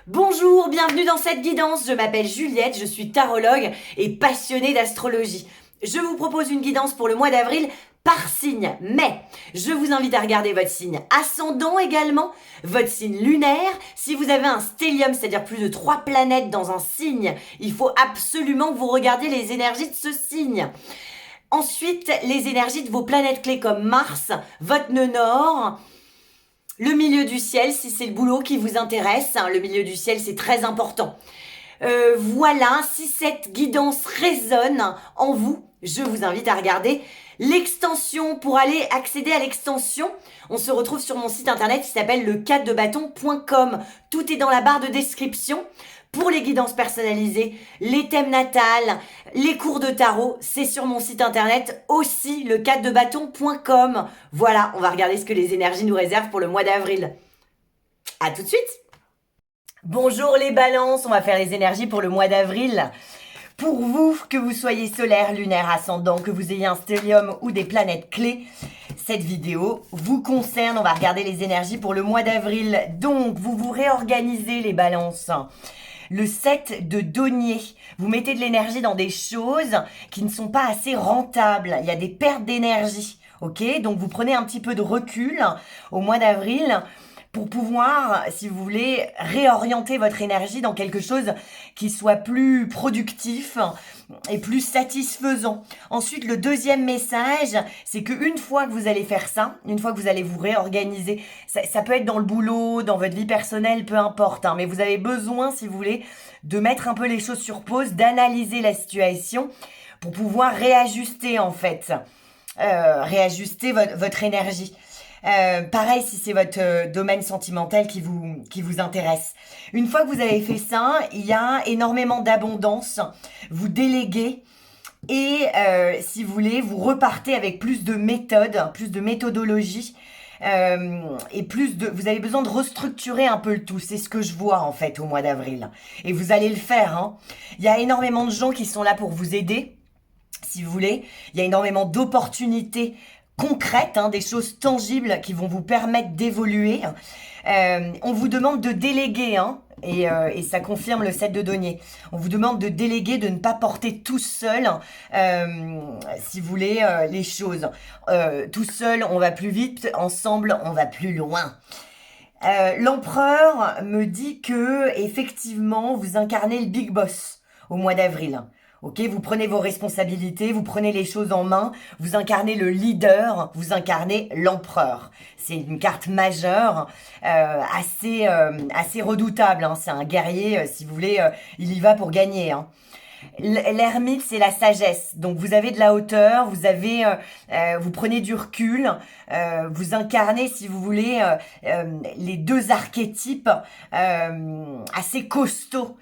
Bonjour, bienvenue dans cette guidance. Je m'appelle Juliette, je suis tarologue et passionnée d'astrologie. Je vous propose une guidance pour le mois d'avril par signe, mais je vous invite à regarder votre signe ascendant également, votre signe lunaire. Si vous avez un stellium, c'est-à-dire plus de 3 planètes dans un signe, il faut absolument que vous regardiez les énergies de ce signe. Ensuite, les énergies de vos planètes clés comme Mars, votre nœud nord, le milieu du ciel, si c'est le boulot qui vous intéresse, le milieu du ciel, c'est très important. Voilà, si cette guidance résonne en vous, je vous invite à regarder l'extension. Pour aller accéder à l'extension, on se retrouve sur mon site internet qui s'appelle le4debâton.com. Tout est dans la barre de description. Pour les guidances personnalisées, les thèmes natals, les cours de tarot, c'est sur mon site internet aussi, le4debâton.com. Voilà, on va regarder ce que les énergies nous réservent pour le mois d'avril. À tout de suite. Bonjour les balances, on va faire les énergies pour le mois d'avril. Pour vous, que vous soyez solaire, lunaire, ascendant, que vous ayez un stellium ou des planètes clés, cette vidéo vous concerne. On va regarder les énergies pour le mois d'avril. Donc, vous vous réorganisez les balances. Le 7 de denier, vous mettez de l'énergie dans des choses qui ne sont pas assez rentables. Il y a des pertes d'énergie, ok? Donc, vous prenez un petit peu de recul au mois d'avril pour pouvoir, si vous voulez, réorienter votre énergie dans quelque chose qui soit plus productif et plus satisfaisant. Ensuite, le deuxième message, c'est qu'une fois que vous allez faire ça, une fois que vous allez vous réorganiser, ça peut être dans le boulot, dans votre vie personnelle, peu importe, mais vous avez besoin, si vous voulez, de mettre un peu les choses sur pause, d'analyser la situation pour pouvoir réajuster, en fait, réajuster votre énergie. Pareil si c'est votre domaine sentimental qui vous intéresse. Une fois que vous avez fait ça, il y a énormément d'abondance. Vous déléguez et si vous voulez, vous repartez avec plus de méthodes, plus de méthodologie. Et vous avez besoin de restructurer un peu le tout. C'est ce que je vois en fait au mois d'avril. Et vous allez le faire. Il y a énormément de gens qui sont là pour vous aider, si vous voulez. Il y a énormément d'opportunités concrètes, des choses tangibles qui vont vous permettre d'évoluer. On vous demande de déléguer, et ça confirme le 7 de denier. On vous demande de déléguer, de ne pas porter tout seul, si vous voulez, les choses. Tout seul, on va plus vite, ensemble, on va plus loin. L'empereur me dit que, effectivement, vous incarnez le big boss au mois d'avril. Ok, vous prenez vos responsabilités, vous prenez les choses en main, vous incarnez le leader, vous incarnez l'empereur. C'est une carte majeure, assez redoutable. C'est un guerrier, si vous voulez, il y va pour gagner. L'ermite, c'est la sagesse. Donc, vous avez de la hauteur, vous prenez du recul, vous incarnez, si vous voulez, les deux archétypes assez costauds,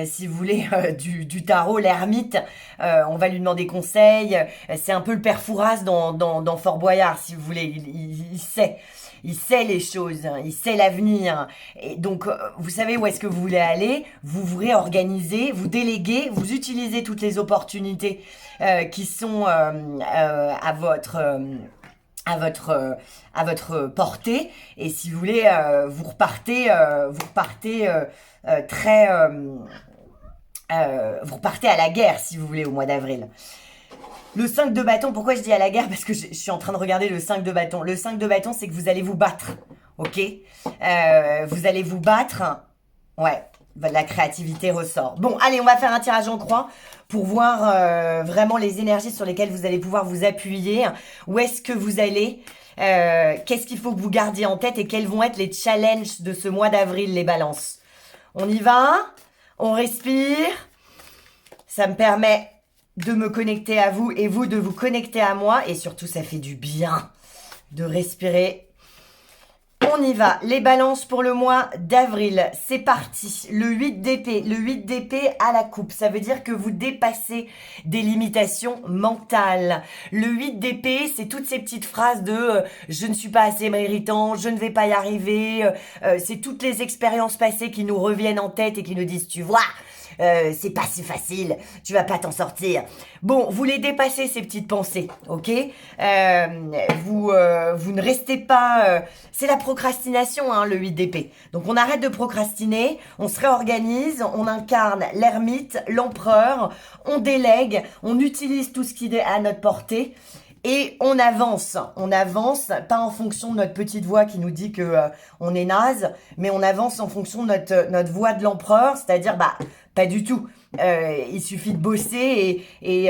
si vous voulez, du tarot. L'ermite, on va lui demander conseil. C'est un peu le père Fouras dans Fort Boyard, si vous voulez. Il sait. Il sait les choses, il sait l'avenir. Et donc, vous savez où est-ce que vous voulez aller, vous vous réorganisez, vous déléguez, vous utilisez toutes les opportunités qui sont à votre portée. Et si vous voulez, vous repartez vous repartez à la guerre, si vous voulez, au mois d'avril. Le 5 de bâton, pourquoi je dis à la guerre? Parce que je suis en train de regarder le 5 de bâton. Le 5 de bâton, c'est que vous allez vous battre, ok? Vous allez vous battre. Ouais, la créativité ressort. Bon, allez, on va faire un tirage en croix pour voir vraiment les énergies sur lesquelles vous allez pouvoir vous appuyer. Où est-ce que vous allez? Qu'est-ce qu'il faut que vous gardiez en tête et quels vont être les challenges de ce mois d'avril, les balances? On y va? On respire. Ça me permet de me connecter à vous et vous de vous connecter à moi. Et surtout, ça fait du bien de respirer. On y va. Les balances pour le mois d'avril. C'est parti. Le 8 d'épée. Le 8 d'épée à la coupe. Ça veut dire que vous dépassez des limitations mentales. Le 8 d'épée, c'est toutes ces petites phrases de je ne suis pas assez méritant, je ne vais pas y arriver. C'est toutes les expériences passées qui nous reviennent en tête et qui nous disent, tu vois, c'est pas si facile, tu vas pas t'en sortir. Bon, vous les dépassez ces petites pensées, ok? Vous ne restez pas... c'est la procrastination, hein, le 8 d'épée. Donc on arrête de procrastiner, on se réorganise, on incarne l'ermite, l'empereur, on délègue, on utilise tout ce qui est à notre portée. Et on avance, pas en fonction de notre petite voix qui nous dit que on est naze, mais on avance en fonction de notre voix de l'empereur, c'est-à-dire pas du tout. Il suffit de bosser et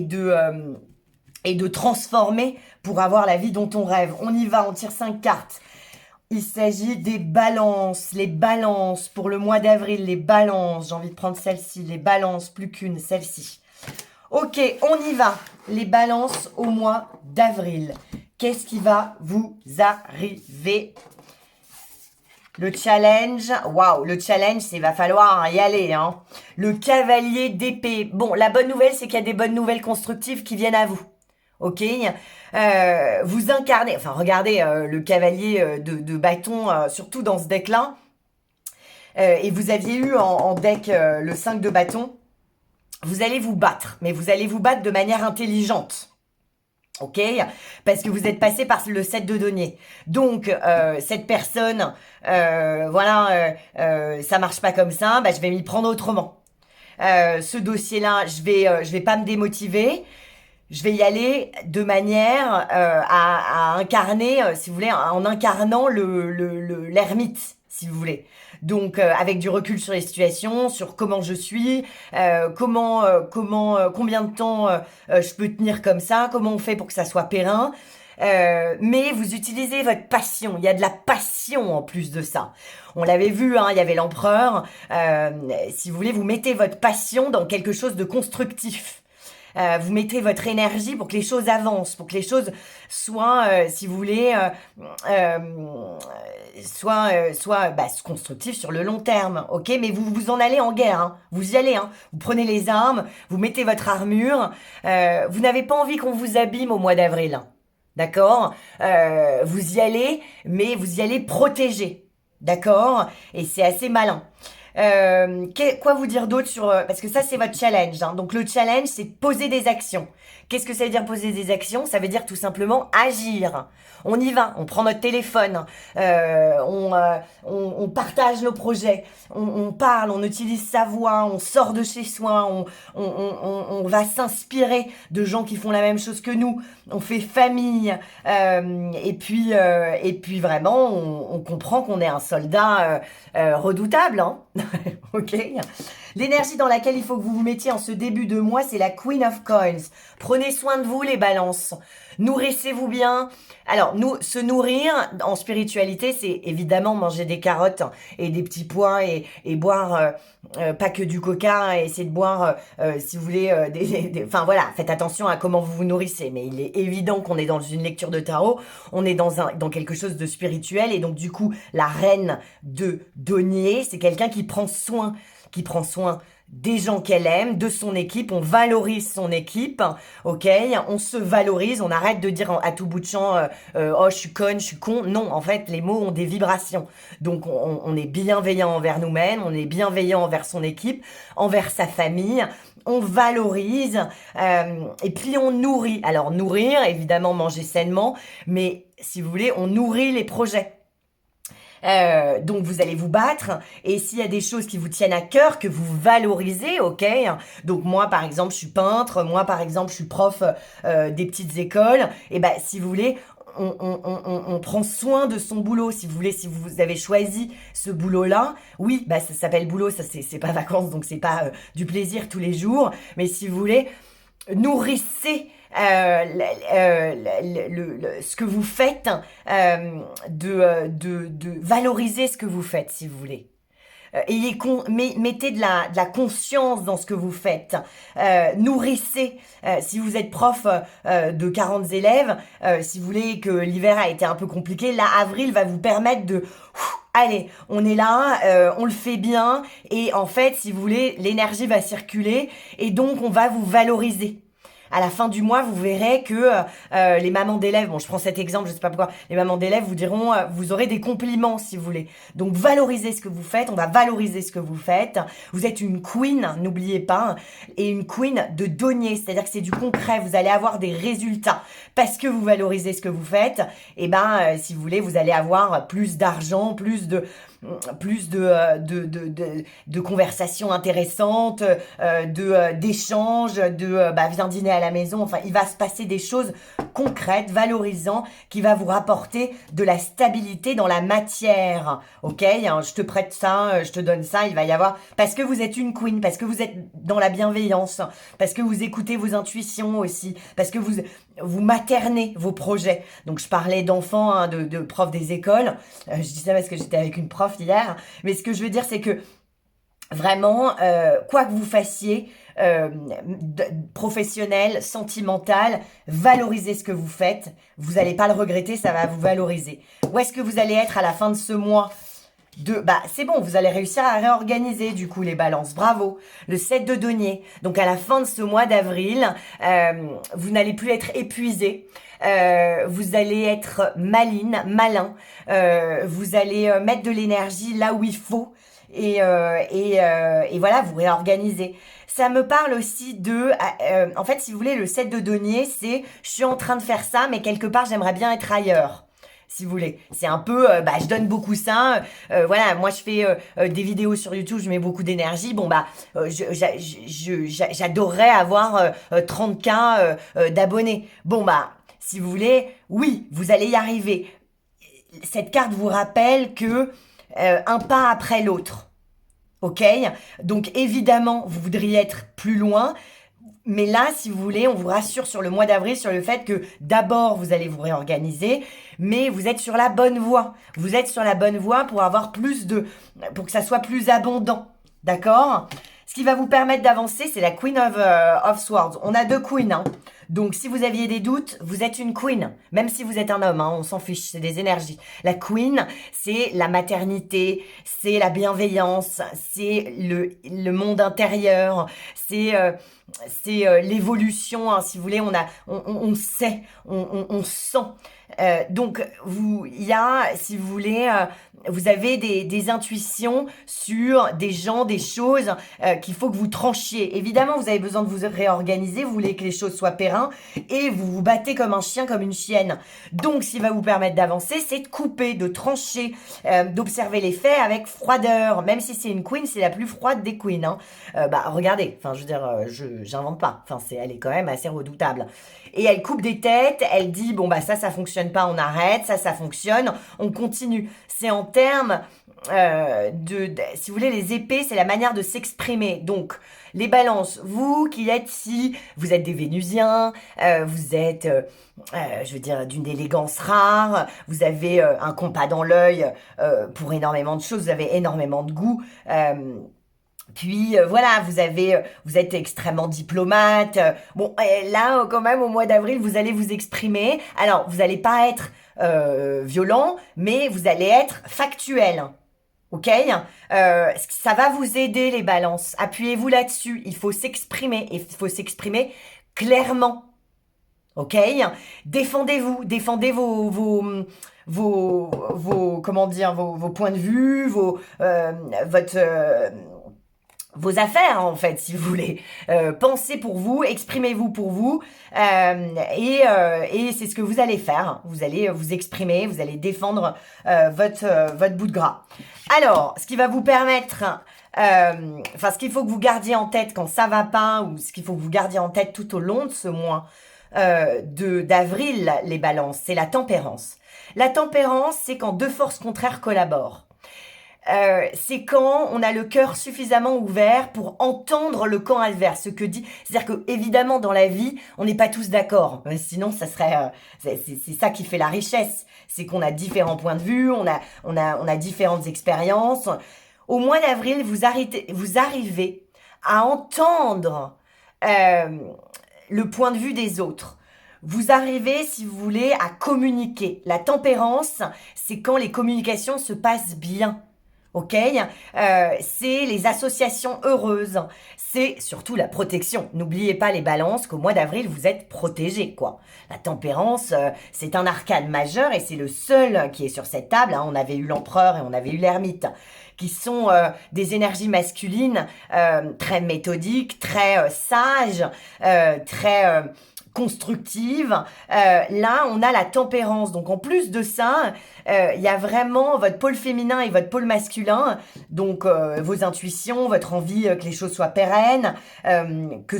de transformer pour avoir la vie dont on rêve. On y va, on tire 5 cartes. Il s'agit des balances, les balances pour le mois d'avril, les balances. J'ai envie de prendre celle-ci, les balances, plus qu'une, celle-ci. Ok, on y va. Les balances au mois d'avril. Qu'est-ce qui va vous arriver? Le challenge, waouh, le challenge, c'est va falloir y aller, hein. Le cavalier d'épée. Bon, la bonne nouvelle, c'est qu'il y a des bonnes nouvelles constructives qui viennent à vous. Ok, vous incarnez, enfin regardez le cavalier de bâton, surtout dans ce deck-là. Et vous aviez eu en deck le 5 de bâton. Vous allez vous battre, mais vous allez vous battre de manière intelligente. Ok, parce que vous êtes passé par le 7 de denier. Donc, cette personne, ça marche pas comme ça, je vais m'y prendre autrement. Ce dossier-là, je vais pas me démotiver. Je vais y aller de manière à incarner, si vous voulez, en incarnant l'ermite, si vous voulez. Donc, avec du recul sur les situations, sur comment je suis, combien de temps je peux tenir comme ça, comment on fait pour que ça soit périn. Mais vous utilisez votre passion. Il y a de la passion en plus de ça. On l'avait vu, hein, il y avait l'empereur. Si vous voulez, vous mettez votre passion dans quelque chose de constructif. Vous mettez votre énergie pour que les choses avancent, pour que les choses soient, si vous voulez, soient constructives sur le long terme, ok? Mais vous en allez en guerre, hein. Vous y allez, hein. Vous prenez les armes, vous mettez votre armure. Vous n'avez pas envie qu'on vous abîme au mois d'avril, hein. D'accord? Vous y allez, mais vous y allez protégé, d'accord? Et c'est assez malin. Quoi vous dire d'autre sur... parce que ça, c'est votre challenge, hein. Donc, le challenge, c'est poser des actions. Qu'est-ce que ça veut dire poser des actions? Ça veut dire tout simplement agir. On y va, on prend notre téléphone, on partage nos projets, on parle, on utilise sa voix, on sort de chez soi, on va s'inspirer de gens qui font la même chose que nous, on fait famille, et puis vraiment, on comprend qu'on est un soldat redoutable, hein. Ok. L'énergie dans laquelle il faut que vous vous mettiez en ce début de mois, c'est la Queen of Coins. Prenez soin de vous, les balances. Nourrissez-vous bien. Alors, se nourrir en spiritualité, c'est évidemment manger des carottes et des petits pois et boire pas que du coca, et essayer de boire, si vous voulez, enfin voilà, faites attention à comment vous vous nourrissez. Mais il est évident qu'on est dans une lecture de tarot, on est dans quelque chose de spirituel, et donc du coup, la reine de denier, c'est quelqu'un qui prend soin des gens qu'elle aime, de son équipe. On valorise son équipe, ok? On se valorise, on arrête de dire à tout bout de champ oh, je suis conne, je suis con. Non, en fait, les mots ont des vibrations. Donc, on est bienveillant envers nous-mêmes, on est bienveillant envers son équipe, envers sa famille. On valorise, et puis on nourrit. Alors, nourrir, évidemment, manger sainement, mais si vous voulez, on nourrit les projets. Donc vous allez vous battre, et s'il y a des choses qui vous tiennent à cœur, que vous valorisez, ok? Donc moi par exemple je suis peintre, moi par exemple je suis prof des petites écoles, et si vous voulez, on prend soin de son boulot. Si vous voulez, si vous avez choisi ce boulot-là, oui, ça s'appelle boulot, ça c'est pas vacances, donc c'est pas du plaisir tous les jours, mais si vous voulez, nourrissez ce que vous faites, de valoriser ce que vous faites, si vous voulez. Mettez de la conscience dans ce que vous faites. Nourrissez. Si vous êtes prof de 40 élèves, si vous voulez que l'hiver a été un peu compliqué, là, avril va vous permettre de... Allez, on est là, on le fait bien, et en fait, si vous voulez, l'énergie va circuler, et donc on va vous valoriser. À la fin du mois, vous verrez que les mamans d'élèves, bon, je prends cet exemple, je sais pas pourquoi, les mamans d'élèves vous diront, vous aurez des compliments si vous voulez. Donc valorisez ce que vous faites, on va valoriser ce que vous faites. Vous êtes une queen, n'oubliez pas, et une queen de denier, c'est-à-dire que c'est du concret, vous allez avoir des résultats. Parce que vous valorisez ce que vous faites, et si vous voulez, vous allez avoir plus d'argent, plus de conversations intéressantes, d'échanges, viens dîner à la maison. Enfin, il va se passer des choses concrètes, valorisantes, qui va vous rapporter de la stabilité dans la matière. Ok, hein, je te prête ça, je te donne ça. Il va y avoir, parce que vous êtes une queen, parce que vous êtes dans la bienveillance, parce que vous écoutez vos intuitions aussi, parce que vous maternez vos projets. Donc je parlais d'enfants, hein, de profs des écoles. Je dis ça parce que j'étais avec une prof hier. Mais ce que je veux dire, c'est que vraiment, quoi que vous fassiez, professionnel, sentimental, valorisez ce que vous faites. Vous n'allez pas le regretter, ça va vous valoriser. Où est-ce que vous allez être à la fin de ce mois c'est bon, vous allez réussir à réorganiser du coup les balances. Bravo. Le 7 de denier. Donc à la fin de ce mois d'avril, vous n'allez plus être épuisé. Vous allez être malin. Vous allez mettre de l'énergie là où il faut. Et voilà, vous réorganisez. Ça me parle aussi en fait, si vous voulez, le 7 de denier, c'est je suis en train de faire ça, mais quelque part, j'aimerais bien être ailleurs. Si vous voulez, c'est un peu, je donne beaucoup ça. Voilà, moi je fais des vidéos sur YouTube, je mets beaucoup d'énergie. J'adorerais avoir 30K d'abonnés. Si vous voulez, oui, vous allez y arriver. Cette carte vous rappelle que un pas après l'autre. Ok? Donc évidemment, vous voudriez être plus loin. Mais là, si vous voulez, on vous rassure sur le mois d'avril, sur le fait que d'abord, vous allez vous réorganiser, mais vous êtes sur la bonne voie. Vous êtes sur la bonne voie pour avoir pour que ça soit plus abondant. D'accord? Ce qui va vous permettre d'avancer, c'est la Queen of Swords. On a deux queens, hein. Donc, si vous aviez des doutes, vous êtes une queen. Même si vous êtes un homme, hein, on s'en fiche, c'est des énergies. La queen, c'est la maternité, c'est la bienveillance, c'est le monde intérieur, c'est l'évolution, hein, si vous voulez, on sait, on sent. Donc, si vous voulez, vous avez des intuitions sur des gens, des choses qu'il faut que vous tranchiez. Évidemment, vous avez besoin de vous réorganiser, vous voulez que les choses soient pérennes et vous vous battez comme un chien, comme une chienne. Donc, ce qui va vous permettre d'avancer, c'est de couper, de trancher, d'observer les faits avec froideur. Même si c'est une queen, c'est la plus froide des queens. Hein. Regardez, enfin, je veux dire, j'invente pas. Enfin, elle est quand même assez redoutable. Et elle coupe des têtes, elle dit, ça fonctionne pas, on arrête, ça fonctionne, on continue. C'est en termes si vous voulez, les épées, c'est la manière de s'exprimer. Donc, les balances, vous qui êtes vous êtes des Vénusiens, vous êtes, je veux dire, d'une élégance rare, vous avez un compas dans l'œil pour énormément de choses, vous avez énormément de goût. Puis voilà, vous êtes extrêmement diplomate. Là, quand même, au mois d'avril, vous allez vous exprimer. Alors, vous n'allez pas être violent, mais vous allez être factuel. Ok? Ça va vous aider, les balances. Appuyez-vous là-dessus. Il faut s'exprimer. Et il faut s'exprimer clairement. Ok? Défendez-vous. Défendez vos comment dire, vos points de vue, vos affaires, en fait, si vous voulez. Pensez pour vous, exprimez-vous pour vous, et c'est ce que vous allez faire. Vous allez vous exprimer, vous allez défendre votre bout de gras. Alors, ce qui va vous permettre, ce qu'il faut que vous gardiez en tête quand ça va pas, ou ce qu'il faut que vous gardiez en tête tout au long de ce mois d'avril, les balances, c'est la tempérance. La tempérance, c'est quand deux forces contraires collaborent. C'est quand on a le cœur suffisamment ouvert pour entendre le camp adverse, ce que dit. C'est-à-dire que évidemment dans la vie, on n'est pas tous d'accord. Sinon, ça serait, c'est ça qui fait la richesse. C'est qu'on a différents points de vue, on a différentes expériences. Au mois d'avril, vous arrivez à entendre le point de vue des autres. Vous arrivez, si vous voulez, à communiquer. La tempérance, c'est quand les communications se passent bien. ok? C'est les associations heureuses, c'est surtout la protection. N'oubliez pas les balances qu'au mois d'avril, vous êtes protégés, quoi. La tempérance, c'est un arcane majeur et c'est le seul qui est sur cette table. Hein. On avait eu l'empereur et on avait eu l'ermite, qui sont des énergies masculines très méthodiques, très sages, très constructive. Là, on a la tempérance. Donc, en plus de ça, il y a vraiment votre pôle féminin et votre pôle masculin. Donc, vos intuitions, votre envie que les choses soient pérennes, que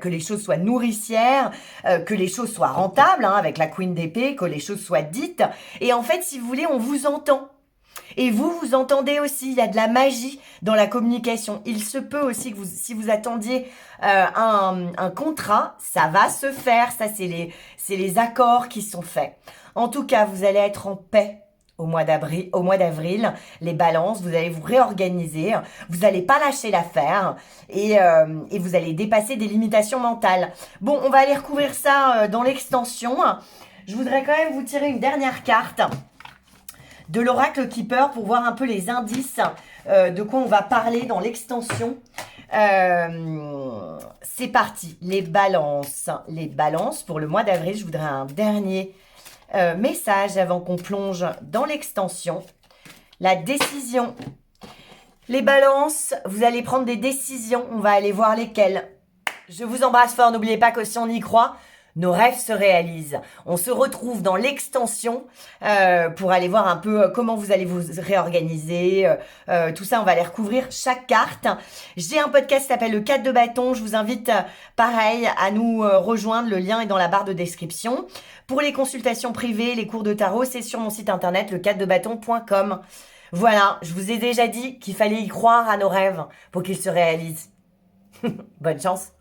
les choses soient nourricières, que les choses soient rentables, hein, avec la Queen d'épée, que les choses soient dites. Et en fait, si vous voulez, on vous entend. Et vous entendez aussi, il y a de la magie dans la communication. Il se peut aussi que si vous attendiez un contrat, ça va se faire. Ça, c'est les accords qui sont faits. En tout cas, vous allez être en paix au mois d'avril, les balances, vous allez vous réorganiser, vous n'allez pas lâcher l'affaire et vous allez dépasser des limitations mentales. Bon, on va aller recouvrir ça dans l'extension. Je voudrais quand même vous tirer une dernière carte de l'Oracle Keeper pour voir un peu les indices de quoi on va parler dans l'extension. C'est parti, les balances. Les balances pour le mois d'avril, je voudrais un dernier message avant qu'on plonge dans l'extension. La décision. Les balances, vous allez prendre des décisions, on va aller voir lesquelles. Je vous embrasse fort, n'oubliez pas que si on y croit, nos rêves se réalisent. On se retrouve dans l'extension pour aller voir un peu comment vous allez vous réorganiser. Tout ça, on va aller recouvrir chaque carte. J'ai un podcast qui s'appelle Le 4 de bâton. Je vous invite, pareil, à nous rejoindre. Le lien est dans la barre de description. Pour les consultations privées, les cours de tarot, c'est sur mon site internet, le4debâton.com. Voilà, je vous ai déjà dit qu'il fallait y croire à nos rêves pour qu'ils se réalisent. Bonne chance.